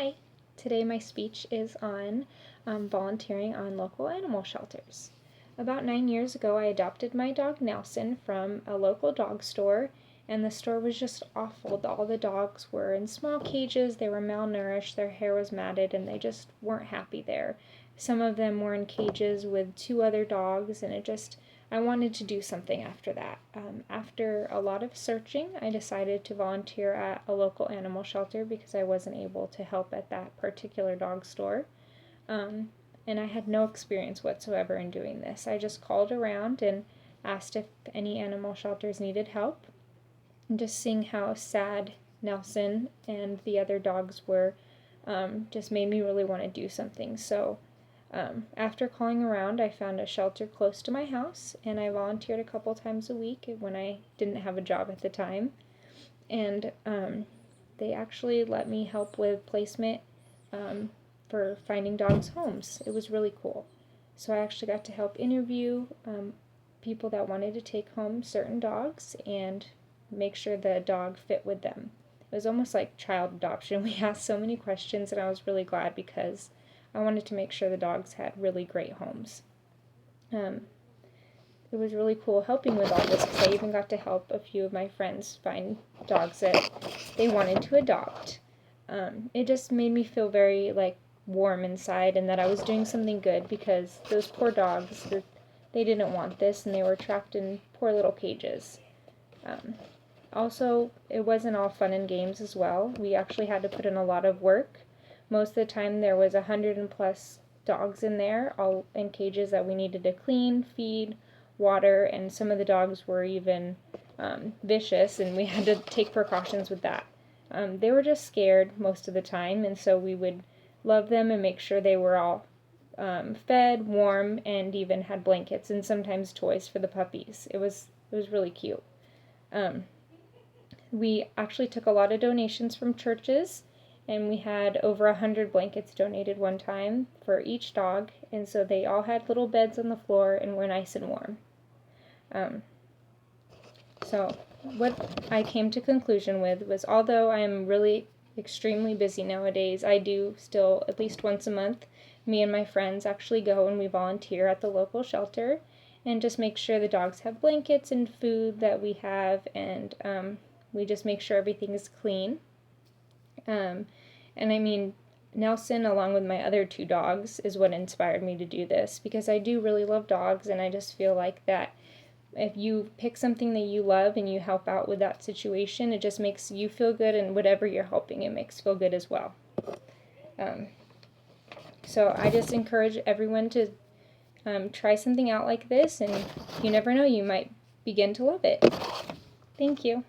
Hi, today my speech is on volunteering on local animal shelters. About 9 years ago, I adopted my dog Nelson from a local dog store, and the store was just awful. All the dogs were in small cages, they were malnourished, their hair was matted, and they just weren't happy there. Some of them were in cages with two other dogs, and I wanted to do something after that. After a lot of searching, I decided to volunteer at a local animal shelter because I wasn't able to help at that particular dog store. And I had no experience whatsoever in doing this. I just called around and asked if any animal shelters needed help. And just seeing how sad Nelson and the other dogs were just made me really want to do something. So after calling around, I found a shelter close to my house, and I volunteered a couple times a week when I didn't have a job at the time. And they actually let me help with placement for finding dogs homes. It was really cool. So I actually got to help interview people that wanted to take home certain dogs and make sure the dog fit with them. It was almost like child adoption. We asked so many questions, and I was really glad because I wanted to make sure the dogs had really great homes. It was really cool helping with all this because I even got to help a few of my friends find dogs that they wanted to adopt. It just made me feel very warm inside, and that I was doing something good because those poor dogs, they didn't want this, and they were trapped in poor little cages. Also, it wasn't all fun and games as well. We actually had to put in a lot of work. Most of the time there was 100+ dogs in there, all in cages that we needed to clean, feed, water, and some of the dogs were even vicious, and we had to take precautions with that. They were just scared most of the time, and so we would love them and make sure they were all fed, warm, and even had blankets and sometimes toys for the puppies. It was really cute. We actually took a lot of donations from churches, and we had over 100 blankets donated one time for each dog, and so they all had little beds on the floor and were nice and warm. So what I came to conclusion with was, although I am really extremely busy nowadays, I do still, at least once a month, me and my friends actually go and we volunteer at the local shelter and just make sure the dogs have blankets and food that we have, and we just make sure everything is clean. And I mean, Nelson, along with my other two dogs, is what inspired me to do this, because I do really love dogs, and I just feel like that if you pick something that you love and you help out with that situation, it just makes you feel good, and whatever you're helping, it makes feel good as well. So I just encourage everyone to try something out like this, and you never know, you might begin to love it. Thank you.